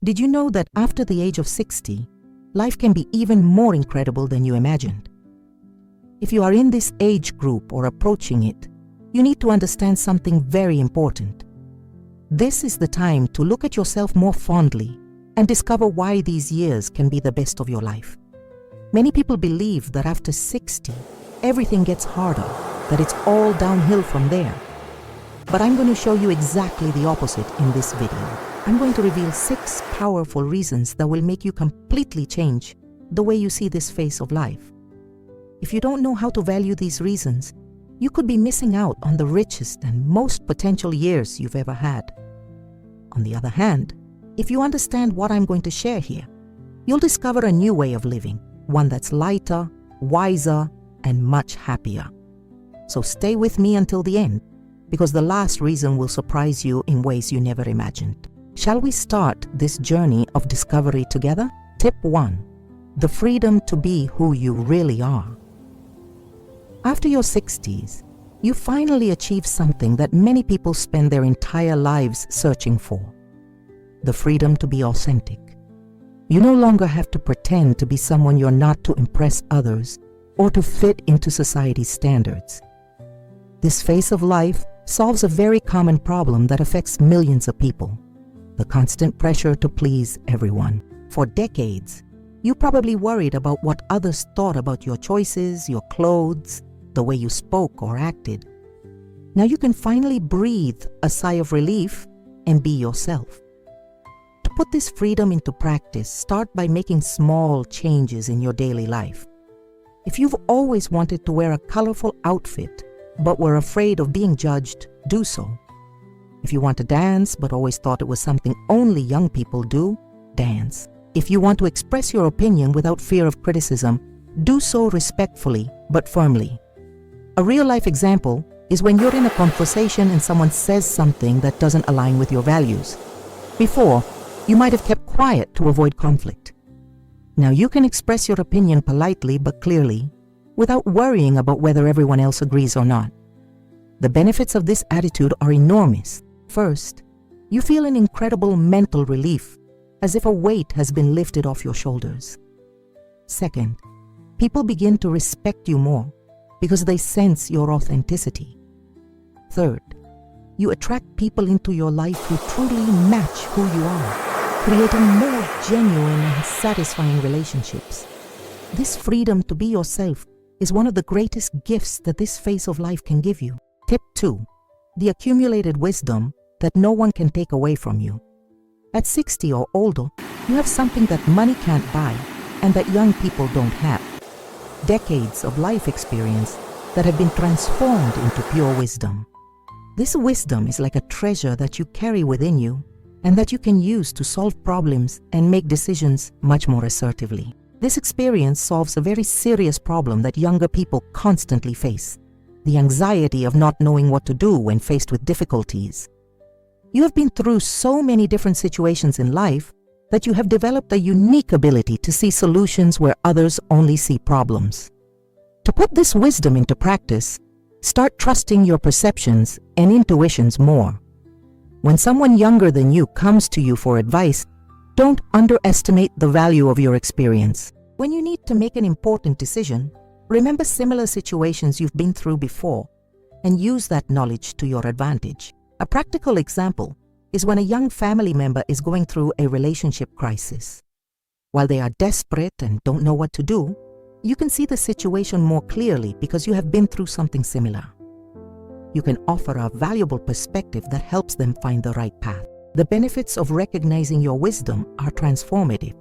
Did you know that after the age of 60, life can be even more incredible than you imagined? If you are in this age group or approaching it, you need to understand something very important. This is the time to look at yourself more fondly and discover why these years can be the best of your life. Many people believe that after 60, everything gets harder, that it's all downhill from there. But I'm going to show you exactly the opposite in this video. I'm going to reveal 6 powerful reasons that will make you completely change the way you see this phase of life. If you don't know how to value these reasons, you could be missing out on the richest and most potential years you've ever had. On the other hand, if you understand what I'm going to share here, you'll discover a new way of living, one that's lighter, wiser, and much happier. So stay with me until the end, because the last reason will surprise you in ways you never imagined. Shall we start this journey of discovery together? Tip 1. The freedom to be who you really are. After your 60s, you finally achieve something that many people spend their entire lives searching for: the freedom to be authentic. You no longer have to pretend to be someone you're not to impress others or to fit into society's standards. This phase of life solves a very common problem that affects millions of people: the constant pressure to please everyone. For decades, you probably worried about what others thought about your choices, your clothes, the way you spoke or acted. Now you can finally breathe a sigh of relief and be yourself. To put this freedom into practice, start by making small changes in your daily life. If you've always wanted to wear a colorful outfit but were afraid of being judged, do so. If you want to dance but always thought it was something only young people do, dance. If you want to express your opinion without fear of criticism, do so respectfully but firmly. A real-life example is when you're in a conversation and someone says something that doesn't align with your values. Before, you might have kept quiet to avoid conflict. Now you can express your opinion politely but clearly, without worrying about whether everyone else agrees or not. The benefits of this attitude are enormous. First, you feel an incredible mental relief, as if a weight has been lifted off your shoulders. Second, people begin to respect you more because they sense your authenticity. Third, you attract people into your life who truly match who you are, creating more genuine and satisfying relationships. This freedom to be yourself is one of the greatest gifts that this phase of life can give you. Tip 2. The accumulated wisdom that no one can take away from you. At 60 or older, you have something that money can't buy and that young people don't have: decades of life experience that have been transformed into pure wisdom. This wisdom is like a treasure that you carry within you and that you can use to solve problems and make decisions much more assertively. This experience solves a very serious problem that younger people constantly face: the anxiety of not knowing what to do when faced with difficulties. You have been through so many different situations in life that you have developed a unique ability to see solutions where others only see problems. To put this wisdom into practice, start trusting your perceptions and intuitions more. When someone younger than you comes to you for advice, don't underestimate the value of your experience. When you need to make an important decision, remember similar situations you've been through before and use that knowledge to your advantage. A practical example is when a young family member is going through a relationship crisis. While they are desperate and don't know what to do, you can see the situation more clearly because you have been through something similar. You can offer a valuable perspective that helps them find the right path. The benefits of recognizing your wisdom are transformative.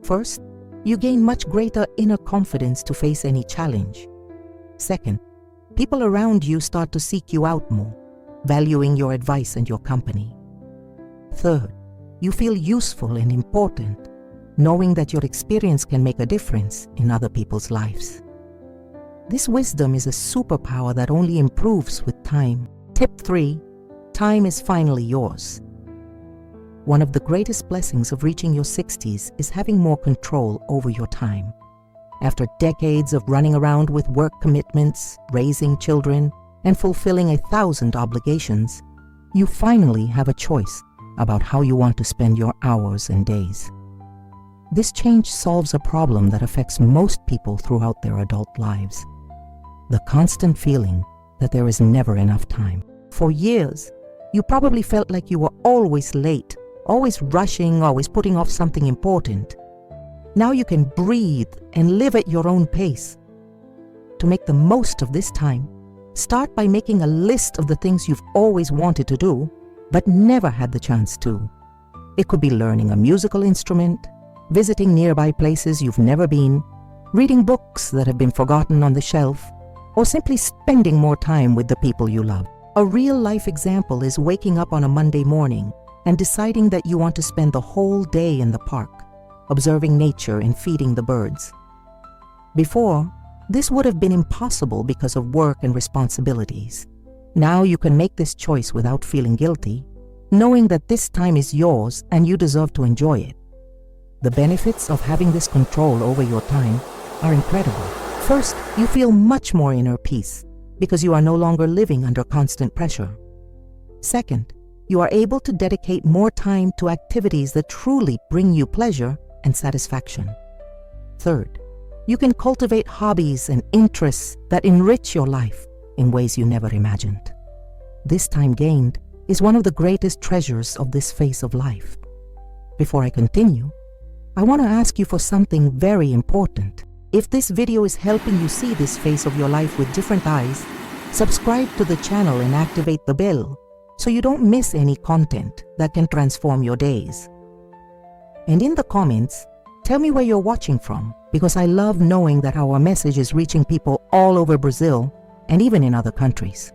First, you gain much greater inner confidence to face any challenge. Second, people around you start to seek you out more, valuing your advice and your company. Third, you feel useful and important, knowing that your experience can make a difference in other people's lives. This wisdom is a superpower that only improves with time. Tip 3. Time is finally yours. One of the greatest blessings of reaching your 60s is having more control over your time. After decades of running around with work commitments, raising children, and fulfilling 1,000 obligations, you finally have a choice about how you want to spend your hours and days. This change solves a problem that affects most people throughout their adult lives: the constant feeling that there is never enough time. For years, you probably felt like you were always late, always rushing, always putting off something important. Now you can breathe and live at your own pace. To make the most of this time, start by making a list of the things you've always wanted to do, but never had the chance to. It could be learning a musical instrument, visiting nearby places you've never been, reading books that have been forgotten on the shelf, or simply spending more time with the people you love. A real-life example is waking up on a Monday morning and deciding that you want to spend the whole day in the park, observing nature and feeding the birds. Before, this would have been impossible because of work and responsibilities. Now you can make this choice without feeling guilty, knowing that this time is yours and you deserve to enjoy it. The benefits of having this control over your time are incredible. First, you feel much more inner peace because you are no longer living under constant pressure. Second, you are able to dedicate more time to activities that truly bring you pleasure and satisfaction. Third, you can cultivate hobbies and interests that enrich your life in ways you never imagined. This time gained is one of the greatest treasures of this phase of life. Before I continue, I want to ask you for something very important. If this video is helping you see this phase of your life with different eyes, subscribe to the channel and activate the bell so you don't miss any content that can transform your days. And in the comments, tell me where you're watching from, because I love knowing that our message is reaching people all over Brazil and even in other countries.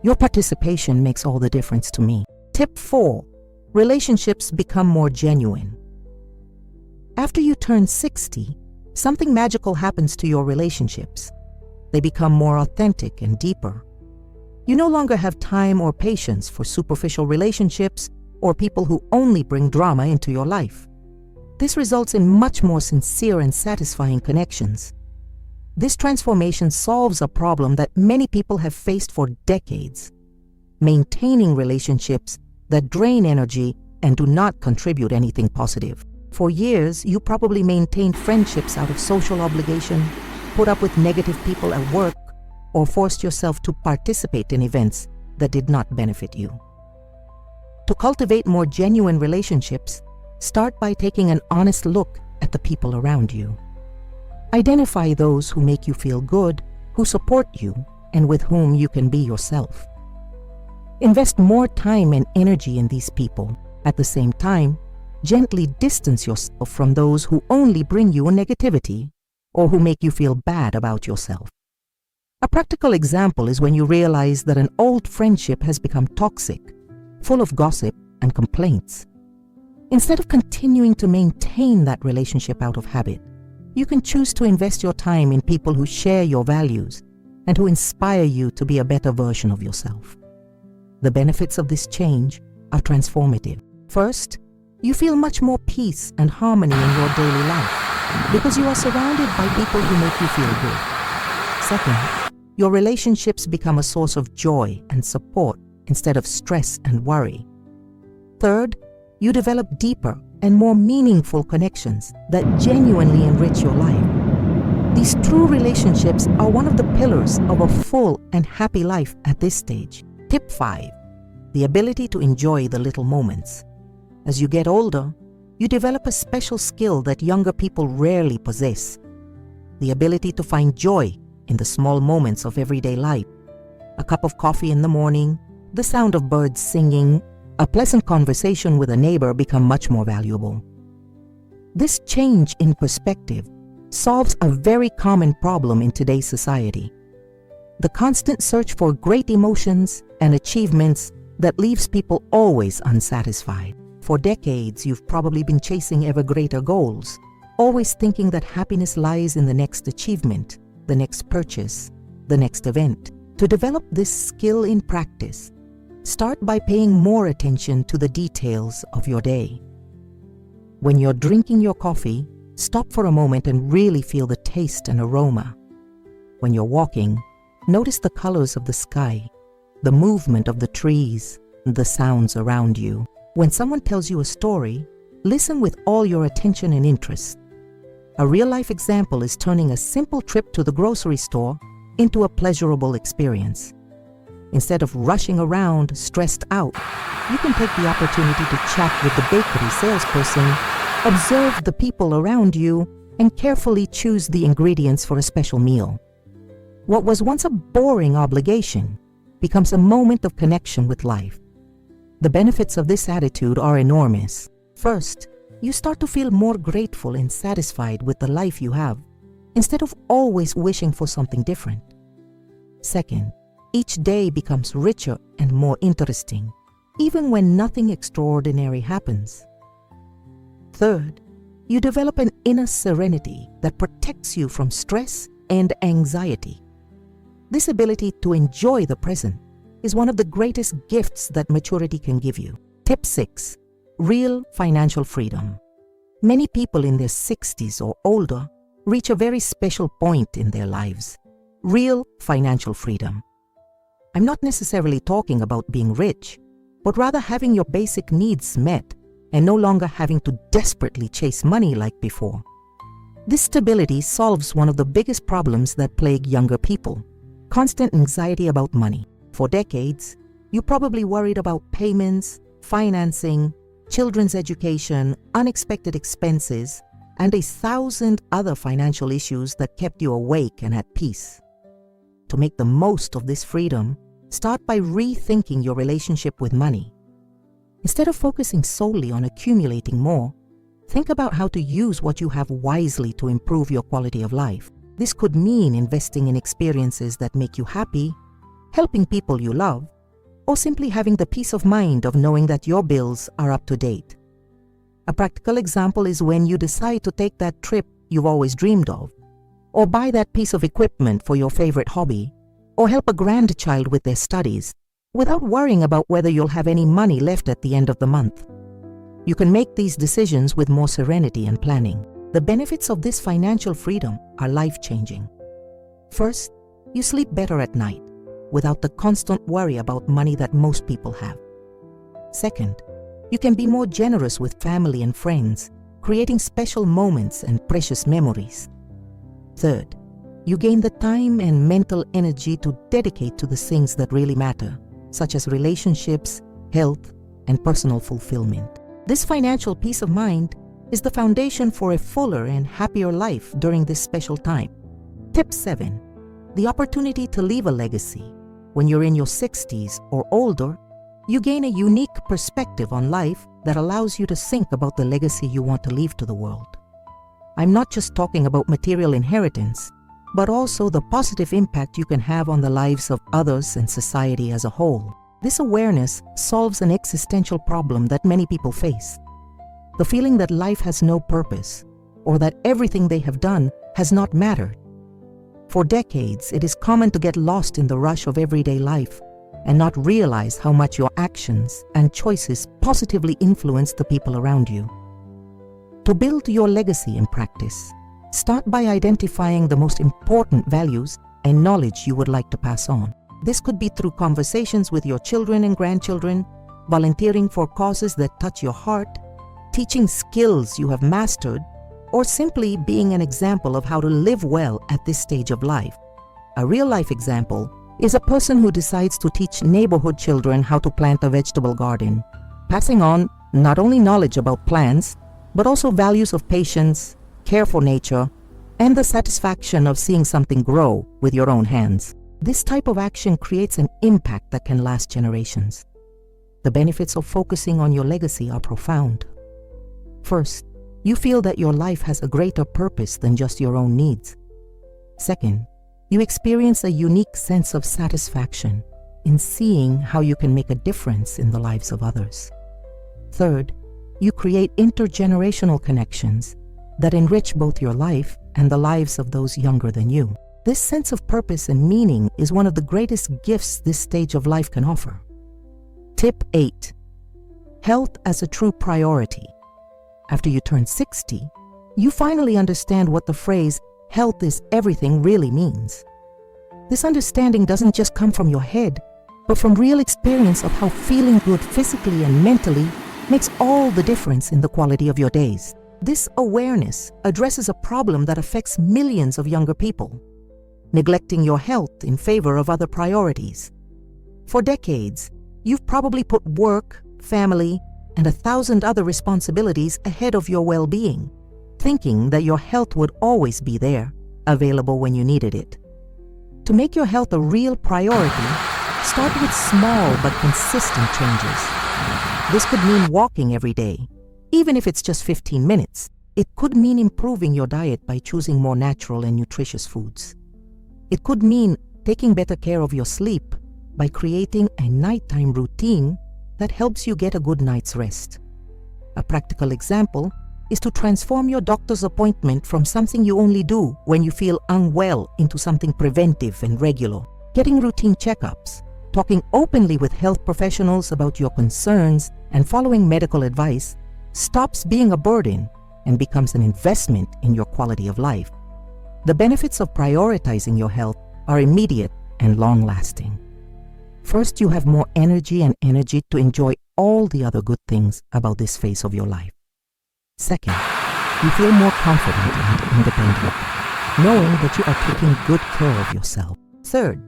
Your participation makes all the difference to me. Tip 4. Relationships become more genuine. After you turn 60, something magical happens to your relationships. They become more authentic and deeper. You no longer have time or patience for superficial relationships or people who only bring drama into your life. This results in much more sincere and satisfying connections. This transformation solves a problem that many people have faced for decades: maintaining relationships that drain energy and do not contribute anything positive. For years, you probably maintained friendships out of social obligation, put up with negative people at work, or forced yourself to participate in events that did not benefit you. To cultivate more genuine relationships, start by taking an honest look at the people around you. Identify those who make you feel good, who support you, and with whom you can be yourself. Invest more time and energy in these people. At the same time, gently distance yourself from those who only bring you negativity or who make you feel bad about yourself. A practical example is when you realize that an old friendship has become toxic, full of gossip and complaints. Instead of continuing to maintain that relationship out of habit, you can choose to invest your time in people who share your values and who inspire you to be a better version of yourself. The benefits of this change are transformative. First, you feel much more peace and harmony in your daily life because you are surrounded by people who make you feel good. Second, your relationships become a source of joy and support instead of stress and worry. Third, you develop deeper and more meaningful connections that genuinely enrich your life. These true relationships are one of the pillars of a full and happy life at this stage. Tip 5. The ability to enjoy the little moments. As you get older, you develop a special skill that younger people rarely possess: the ability to find joy in the small moments of everyday life. A cup of coffee in the morning, the sound of birds singing, a pleasant conversation with a neighbor become much more valuable. This change in perspective solves a very common problem in today's society: the constant search for great emotions and achievements that leaves people always unsatisfied. For decades, you've probably been chasing ever greater goals, always thinking that happiness lies in the next achievement, the next purchase, the next event. To develop this skill in practice, start by paying more attention to the details of your day. When you're drinking your coffee, stop for a moment and really feel the taste and aroma. When you're walking, notice the colors of the sky, the movement of the trees, and the sounds around you. When someone tells you a story, listen with all your attention and interest. A real-life example is turning a simple trip to the grocery store into a pleasurable experience. Instead of rushing around, stressed out, you can take the opportunity to chat with the bakery salesperson, observe the people around you, and carefully choose the ingredients for a special meal. What was once a boring obligation becomes a moment of connection with life. The benefits of this attitude are enormous. First, you start to feel more grateful and satisfied with the life you have, instead of always wishing for something different. Second, each day becomes richer and more interesting, even when nothing extraordinary happens. Third, you develop an inner serenity that protects you from stress and anxiety. This ability to enjoy the present is one of the greatest gifts that maturity can give you. Tip 6. Real financial freedom. Many people in their 60s or older reach a very special point in their lives. Real financial freedom. I'm not necessarily talking about being rich, but rather having your basic needs met and no longer having to desperately chase money like before. This stability solves one of the biggest problems that plague younger people: constant anxiety about money. For decades, you probably worried about payments, financing, children's education, unexpected expenses, and 1,000 other financial issues that kept you awake and at peace. To make the most of this freedom, start by rethinking your relationship with money. Instead of focusing solely on accumulating more, think about how to use what you have wisely to improve your quality of life. This could mean investing in experiences that make you happy, helping people you love, or simply having the peace of mind of knowing that your bills are up to date. A practical example is when you decide to take that trip you've always dreamed of, or buy that piece of equipment for your favorite hobby, or help a grandchild with their studies, without worrying about whether you'll have any money left at the end of the month. You can make these decisions with more serenity and planning. The benefits of this financial freedom are life-changing. First, you sleep better at night, without the constant worry about money that most people have. Second, you can be more generous with family and friends, creating special moments and precious memories. Third, you gain the time and mental energy to dedicate to the things that really matter, such as relationships, health, and personal fulfillment. This financial peace of mind is the foundation for a fuller and happier life during this special time. Tip 7. The opportunity to leave a legacy. When you're in your 60s or older, you gain a unique perspective on life that allows you to think about the legacy you want to leave to the world. I'm not just talking about material inheritance, but also the positive impact you can have on the lives of others and society as a whole. This awareness solves an existential problem that many people face: the feeling that life has no purpose, or that everything they have done has not mattered. For decades, it is common to get lost in the rush of everyday life and not realize how much your actions and choices positively influence the people around you. To build your legacy in practice, start by identifying the most important values and knowledge you would like to pass on. This could be through conversations with your children and grandchildren, volunteering for causes that touch your heart, teaching skills you have mastered, or simply being an example of how to live well at this stage of life. A real-life example is a person who decides to teach neighborhood children how to plant a vegetable garden, passing on not only knowledge about plants, but also values of patience, care for nature, and the satisfaction of seeing something grow with your own hands. This type of action creates an impact that can last generations. The benefits of focusing on your legacy are profound. First, you feel that your life has a greater purpose than just your own needs. Second, you experience a unique sense of satisfaction in seeing how you can make a difference in the lives of others. Third, you create intergenerational connections that enrich both your life and the lives of those younger than you. This sense of purpose and meaning is one of the greatest gifts this stage of life can offer. Tip 8. Health as a true priority. After you turn 60, you finally understand what the phrase "health is everything" really means. This understanding doesn't just come from your head, but from real experience of how feeling good physically and mentally makes all the difference in the quality of your days. This awareness addresses a problem that affects millions of younger people: neglecting your health in favor of other priorities. For decades, you've probably put work, family, and 1,000 other responsibilities ahead of your well-being, thinking that your health would always be there, available when you needed it. To make your health a real priority, start with small but consistent changes. This could mean walking every day, even if it's just 15 minutes. It could mean improving your diet by choosing more natural and nutritious foods. It could mean taking better care of your sleep by creating a nighttime routine that helps you get a good night's rest. A practical example is to transform your doctor's appointment from something you only do when you feel unwell into something preventive and regular. Getting routine checkups, talking openly with health professionals about your concerns, and following medical advice stops being a burden and becomes an investment in your quality of life. The benefits of prioritizing your health are immediate and long-lasting. First, you have more energy to enjoy all the other good things about this phase of your life. Second, you feel more confident and independent, knowing that you are taking good care of yourself. Third,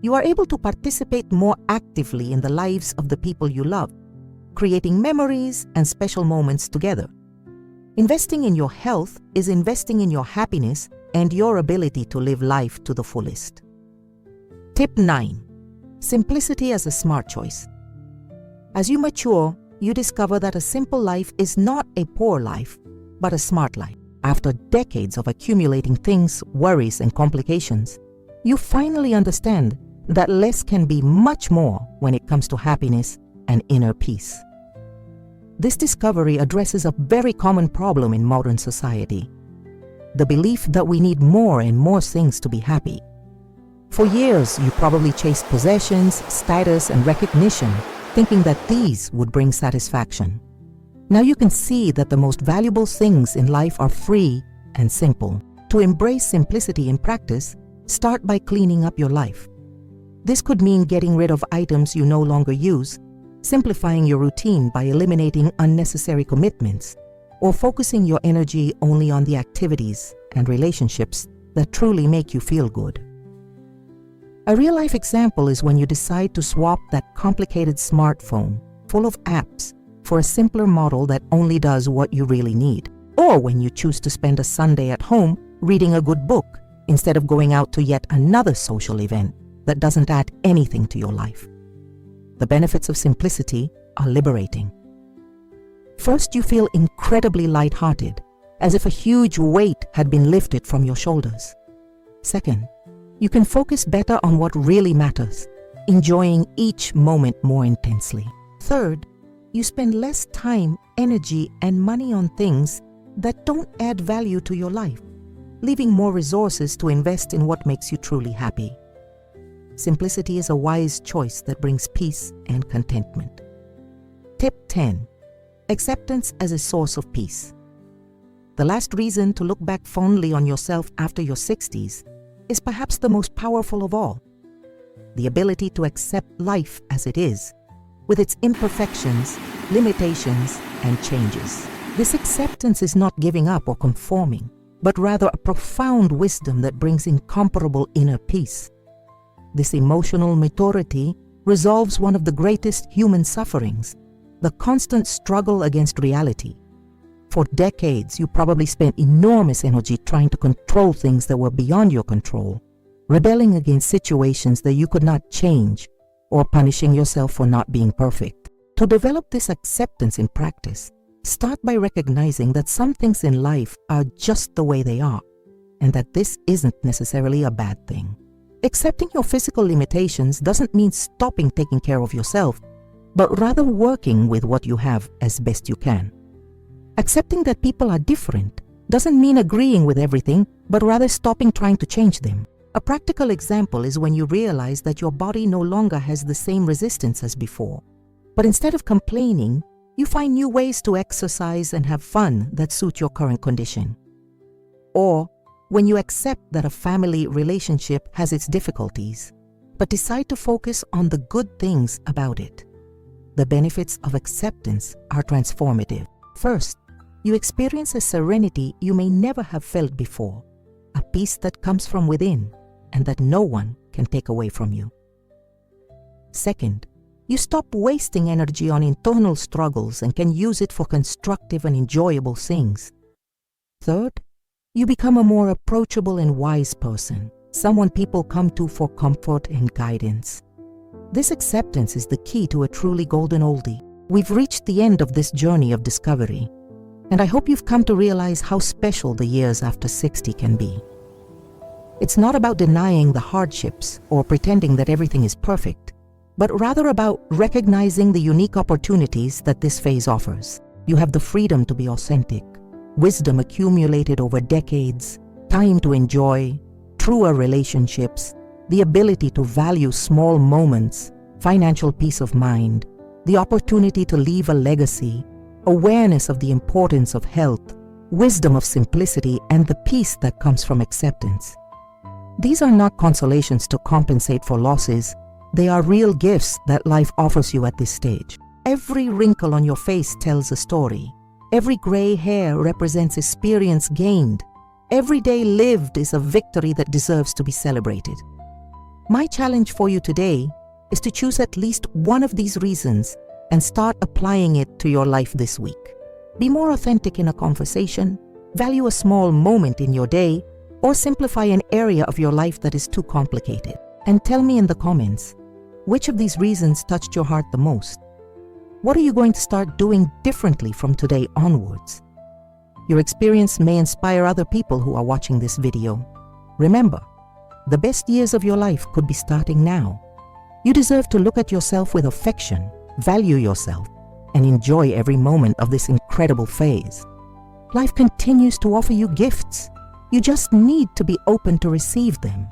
you are able to participate more actively in the lives of the people you love, creating memories and special moments together. Investing in your health is investing in your happiness and your ability to live life to the fullest. Tip 9. Simplicity as a smart choice. As you mature, you discover that a simple life is not a poor life, but a smart life. After decades of accumulating things, worries, and complications, you finally understand that less can be much more when it comes to happiness and inner peace. This discovery addresses a very common problem in modern society: the belief that we need more and more things to be happy. For years, you probably chased possessions, status, and recognition, thinking that these would bring satisfaction. Now you can see that the most valuable things in life are free and simple. To embrace simplicity in practice, start by cleaning up your life. This could mean getting rid of items you no longer use, simplifying your routine by eliminating unnecessary commitments, or focusing your energy only on the activities and relationships that truly make you feel good. A real-life example is when you decide to swap that complicated smartphone full of apps for a simpler model that only does what you really need, or when you choose to spend a Sunday at home reading a good book instead of going out to yet another social event that doesn't add anything to your life. The benefits of simplicity are liberating. First, you feel incredibly lighthearted, as if a huge weight had been lifted from your shoulders. Second, you can focus better on what really matters, enjoying each moment more intensely. Third, you spend less time, energy, and money on things that don't add value to your life, leaving more resources to invest in what makes you truly happy. Simplicity is a wise choice that brings peace and contentment. Tip 10. Acceptance as a source of peace. The last reason to look back fondly on yourself after your 60s is perhaps the most powerful of all: the ability to accept life as it is, with its imperfections, limitations, and changes. This acceptance is not giving up or conforming, but rather a profound wisdom that brings incomparable inner peace. This emotional maturity resolves one of the greatest human sufferings: the constant struggle against reality. For decades, you probably spent enormous energy trying to control things that were beyond your control, rebelling against situations that you could not change, or punishing yourself for not being perfect. To develop this acceptance in practice, start by recognizing that some things in life are just the way they are, and that this isn't necessarily a bad thing. Accepting your physical limitations doesn't mean stopping taking care of yourself, but rather working with what you have as best you can. Accepting that people are different doesn't mean agreeing with everything, but rather stopping trying to change them. A practical example is when you realize that your body no longer has the same resistance as before, but instead of complaining, you find new ways to exercise and have fun that suit your current condition. Or when you accept that a family relationship has its difficulties, but decide to focus on the good things about it. the benefits of acceptance are transformative. First, you experience a serenity you may never have felt before, a peace that comes from within and that no one can take away from you. Second, you stop wasting energy on internal struggles and can use it for constructive and enjoyable things. Third, you become a more approachable and wise person, someone people come to for comfort and guidance. This acceptance is the key to a truly golden oldie. We've reached the end of this journey of discovery, and I hope you've come to realize how special the years after 60 can be. It's not about denying the hardships or pretending that everything is perfect, but rather about recognizing the unique opportunities that this phase offers. You have the freedom to be authentic, wisdom accumulated over decades, time to enjoy, truer relationships, the ability to value small moments, financial peace of mind, the opportunity to leave a legacy, awareness of the importance of health, wisdom of simplicity, and the peace that comes from acceptance. These are not consolations to compensate for losses. They are real gifts that life offers you at this stage. Every wrinkle on your face tells a story. Every gray hair represents experience gained. Every day lived is a victory that deserves to be celebrated. My challenge for you today is to choose at least one of these reasons and start applying it to your life this week. Be more authentic in a conversation, value a small moment in your day, or simplify an area of your life that is too complicated. And tell me in the comments, which of these reasons touched your heart the most? What are you going to start doing differently from today onwards? Your experience may inspire other people who are watching this video. Remember, the best years of your life could be starting now. You deserve to look at yourself with affection, value yourself, and enjoy every moment of this incredible phase. Life continues to offer you gifts. You just need to be open to receive them.